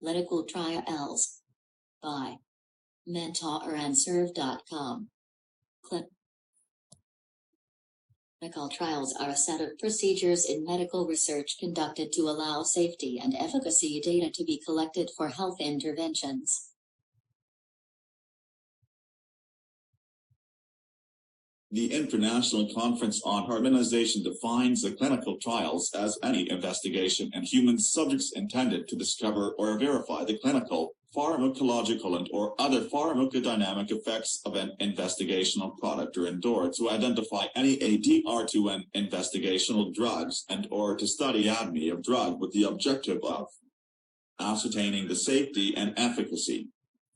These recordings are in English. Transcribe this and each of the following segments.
Clinical trials by mentorandserve.com. Clinical trials are a set of procedures in medical research conducted to allow safety and efficacy data to be collected for health interventions. The International Conference on Harmonization defines the clinical trials as any investigation in human subjects intended to discover or verify the clinical, pharmacological, and/or other pharmacodynamic effects of an investigational product or to identify any ADR2N investigational drugs and/or to study ADME of drug with the objective of ascertaining the safety and efficacy.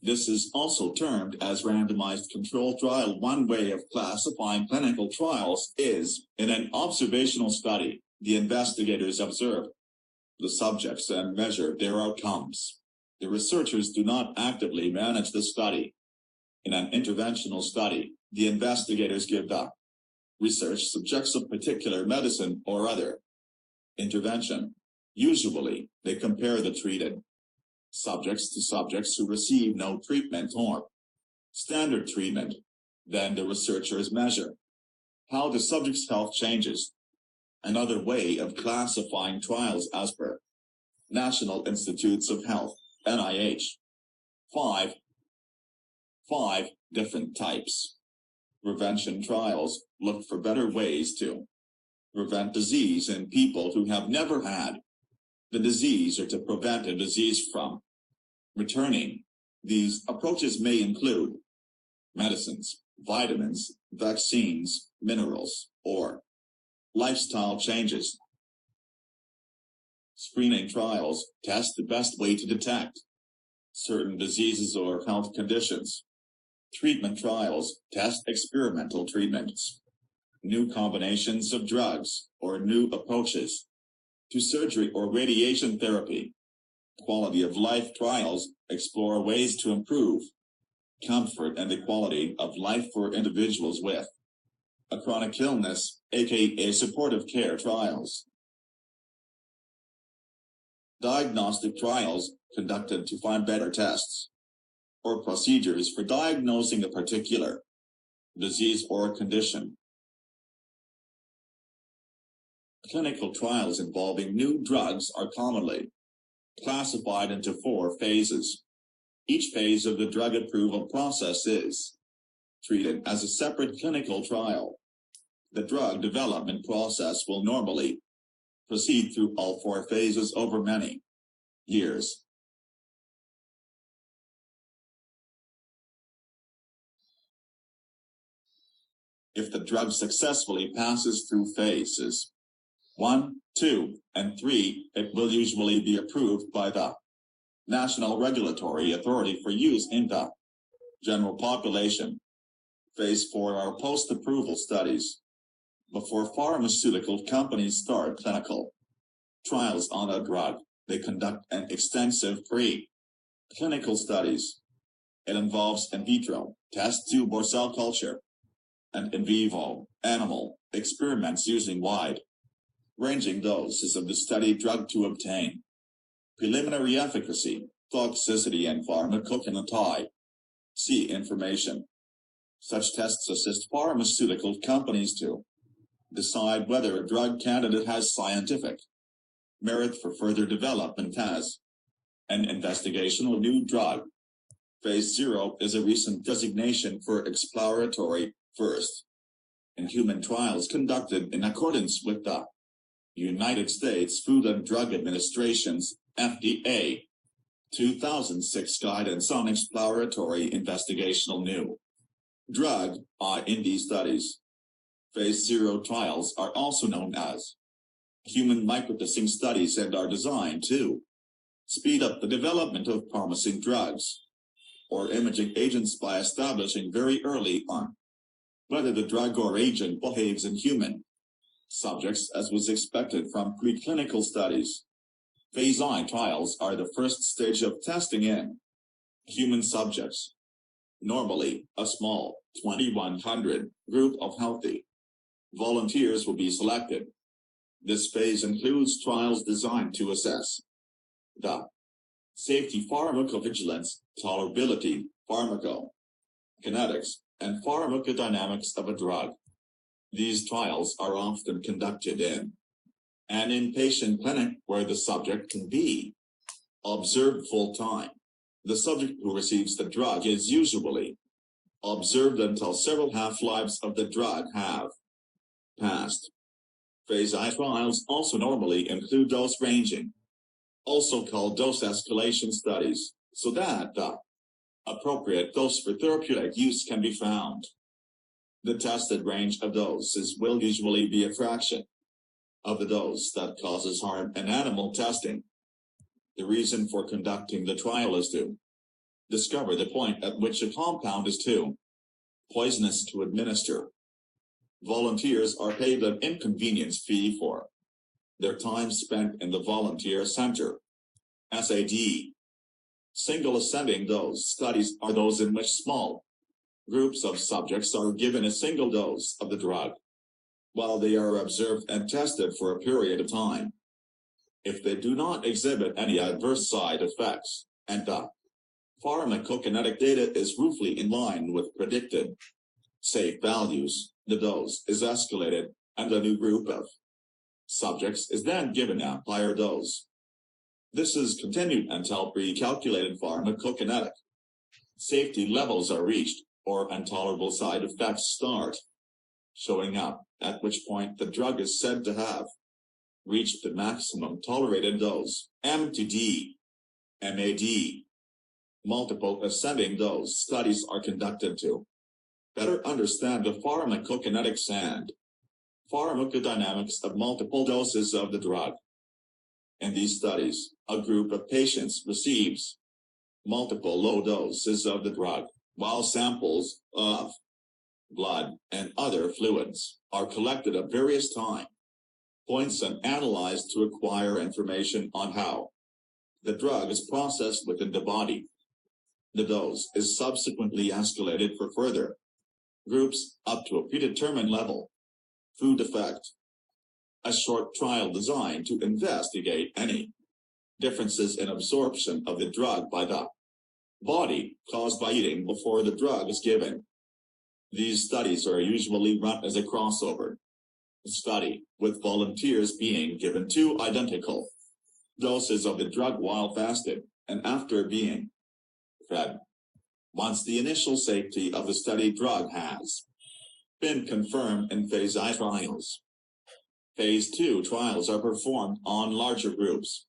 This is also termed as randomized control trial. One way of classifying clinical trials is, in an observational study, the investigators observe the subjects and measure their outcomes. The researchers do not actively manage the study. In an interventional study, the investigators give the research subjects a particular medicine or other intervention. Usually, they compare the treated subjects to subjects who receive no treatment or standard treatment. Then the researchers measure how the subject's health changes. Another way of classifying trials as per National Institutes of Health, NIH. Five different types. Prevention trials look for better ways to prevent disease in people who have never had the disease or to prevent a disease from returning. These approaches may include medicines, vitamins, vaccines, minerals, or lifestyle changes. Screening trials test the best way to detect certain diseases or health conditions. Treatment trials test experimental treatments, new combinations of drugs, or new approaches to surgery or radiation therapy. Quality of life trials explore ways to improve comfort and the quality of life for individuals with a chronic illness, aka supportive care trials. Diagnostic trials conducted to find better tests or procedures for diagnosing a particular disease or condition. Clinical trials involving new drugs are commonly classified into 4 phases. Each phase of the drug approval process is treated as a separate clinical trial. The drug development process will normally proceed through all 4 phases over many years. If the drug successfully passes through phases 1, 2, and 3, it will usually be approved by the National Regulatory Authority for use in the general population. Phase 4 are post-approval studies. Before pharmaceutical companies start clinical trials on a drug, they conduct an extensive pre-clinical studies. It involves in vitro, test tube or cell culture, and in vivo, animal experiments using wide-ranging doses of the studied drug to obtain preliminary efficacy, toxicity, and pharmacokinetic information. Such tests assist pharmaceutical companies to decide whether a drug candidate has scientific merit for further development as an investigational new drug. Phase 0 is a recent designation for exploratory first in human trials conducted in accordance with the United States Food and Drug Administration's FDA 2006 guidance on exploratory investigational new drug IND studies. Phase 0 trials are also known as human microdosing studies and are designed to speed up the development of promising drugs or imaging agents by establishing very early on whether the drug or agent behaves in human subjects as was expected from preclinical studies. Phase I trials are the first stage of testing in human subjects. Normally, a small 2,100 group of healthy volunteers will be selected. This phase includes trials designed to assess the safety, pharmacovigilance, tolerability, pharmacokinetics, and pharmacodynamics of a drug. These trials are often conducted in an inpatient clinic where the subject can be observed full-time. The subject who receives the drug is usually observed until several half-lives of the drug have passed. Phase I trials also normally include dose ranging, also called dose escalation studies, so that the appropriate dose for therapeutic use can be found. The tested range of doses will usually be a fraction of the dose that causes harm in animal testing. The reason for conducting the trial is to discover the point at which a compound is too poisonous to administer. Volunteers are paid an inconvenience fee for their time spent in the volunteer center. SAD. Single ascending dose studies are those in which small groups of subjects are given a single dose of the drug, while they are observed and tested for a period of time. If they do not exhibit any adverse side effects, and the pharmacokinetic data is roughly in line with predicted safe values, the dose is escalated and a new group of subjects is then given a higher dose. This is continued until pre-calculated pharmacokinetic safety levels are reached or intolerable side effects start showing up, at which point the drug is said to have reached the maximum tolerated dose. MTD, MAD. Multiple ascending dose studies are conducted to better understand the pharmacokinetics and pharmacodynamics of multiple doses of the drug. In these studies, a group of patients receives multiple low doses of the drug, while samples of blood and other fluids are collected at various time points and analyzed to acquire information on how the drug is processed within the body. The dose is subsequently escalated for further groups up to a predetermined level. Food effect. A short trial designed to investigate any differences in absorption of the drug by the body caused by eating before the drug is given. These studies are usually run as a crossover study, with volunteers being given 2 identical doses of the drug while fasted and after being fed. Once the initial safety of the study drug has been confirmed in Phase I trials, Phase II trials are performed on larger groups,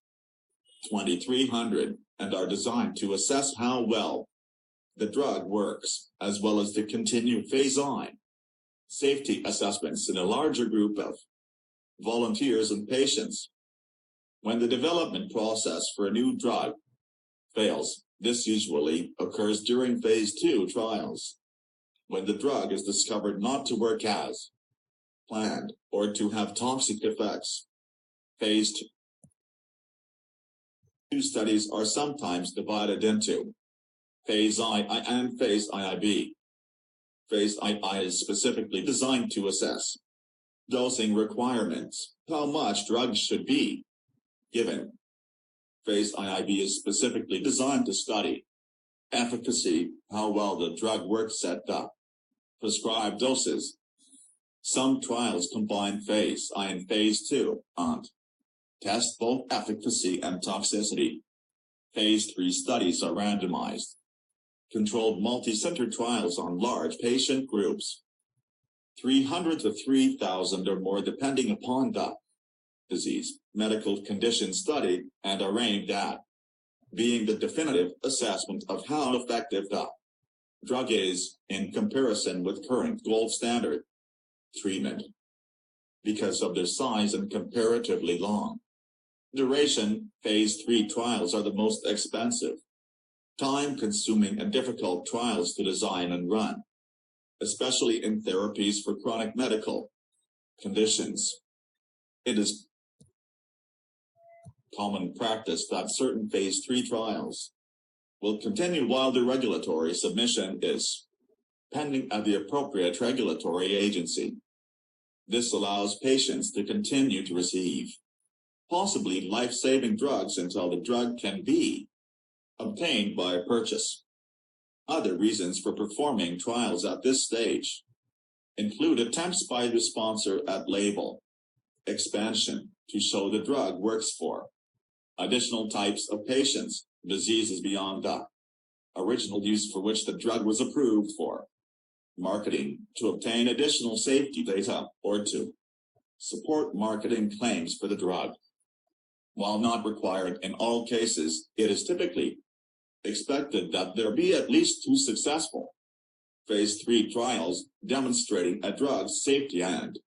2,300, and are designed to assess how well the drug works, as well as to continue Phase I safety assessments in a larger group of volunteers and patients. When the development process for a new drug fails, this usually occurs during Phase II trials, when the drug is discovered not to work as planned or to have toxic effects. Phase II studies are sometimes divided into Phase I and Phase IIB. Phase II is specifically designed to assess dosing requirements, how much drugs should be given. Phase IIB is specifically designed to study efficacy, how well the drug works at the prescribed doses. Some trials combine Phase I and Phase II and test both efficacy and toxicity. Phase III studies are randomized, controlled multi-center trials on large patient groups, 300 to 3,000 or more depending upon the disease, medical condition studied, and are aimed at being the definitive assessment of how effective the drug is in comparison with current gold standard treatment. Because of their size and comparatively long duration, Phase III trials are the most expensive, time-consuming, and difficult trials to design and run, especially in therapies for chronic medical conditions. It is common practice that certain Phase III trials will continue while the regulatory submission is pending at the appropriate regulatory agency. This allows patients to continue to receive possibly life-saving drugs until the drug can be obtained by purchase. Other reasons for performing trials at this stage include attempts by the sponsor at label expansion to show the drug works for additional types of patients, diseases beyond the original use for which the drug was approved for, marketing to obtain additional safety data, or to support marketing claims for the drug. While not required in all cases, it is typically expected that there be at least 2 successful phase 3 trials demonstrating a drug's safety and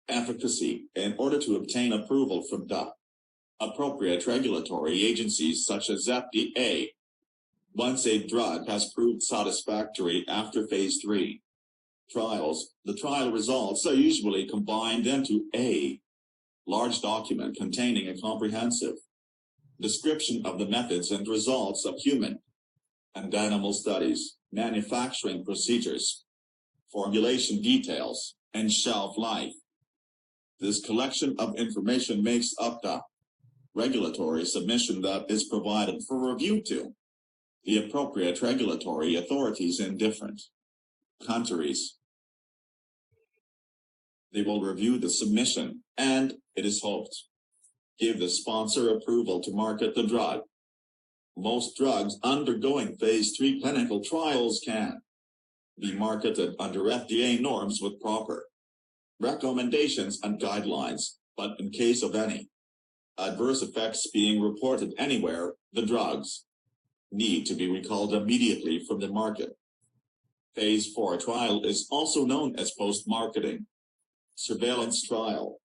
efficacy in order to obtain approval from the appropriate regulatory agencies such as FDA. Once a drug has proved satisfactory after phase 3 trials, the trial results are usually combined into a large document containing a comprehensive description of the methods and results of human and animal studies, manufacturing procedures, formulation details, and shelf life. This collection of information makes up the regulatory submission that is provided for review to the appropriate regulatory authorities in different countries. They will review the submission and, it is hoped, give the sponsor approval to market the drug. Most drugs undergoing phase 3 clinical trials can be marketed under FDA norms with proper recommendations and guidelines, but in case of any adverse effects being reported anywhere, the drugs need to be recalled immediately from the market. Phase 4 trial is also known as post-marketing surveillance trial.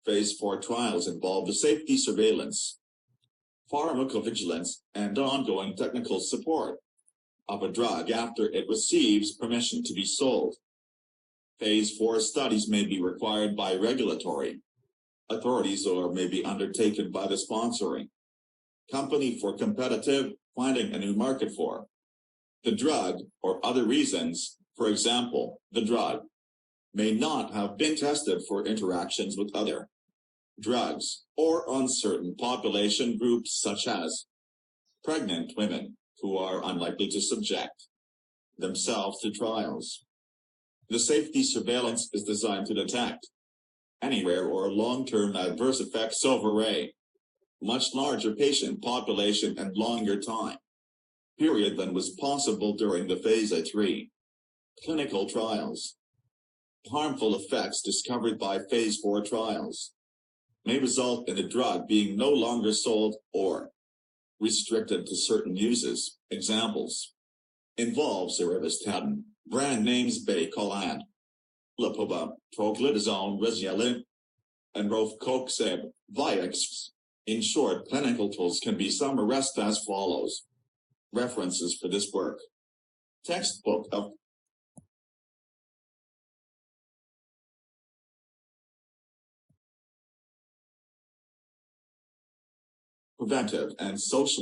Phase 4 trials involve the safety surveillance, pharmacovigilance, and ongoing technical support of a drug after it receives permission to be sold. Phase 4 studies may be required by regulatory authorities or may be undertaken by the sponsoring company for competitive finding a new market for the drug or other reasons. For example, the drug may not have been tested for interactions with other drugs or on certain population groups such as pregnant women who are unlikely to subject themselves to trials. The safety surveillance is designed to detect anywhere or long-term adverse effects over a much larger patient population and longer time period than was possible during the phase 3 clinical trials. Harmful effects discovered by phase 4 trials may result in the drug being no longer sold or restricted to certain uses. Examples involve cerebrastatin, brand names Bacolan, Lipoba, Troglydzone, Resilin, and Rofecoxib, Vioxx. In short, clinical tools can be summarized as follows. References for this work: textbook of preventive and social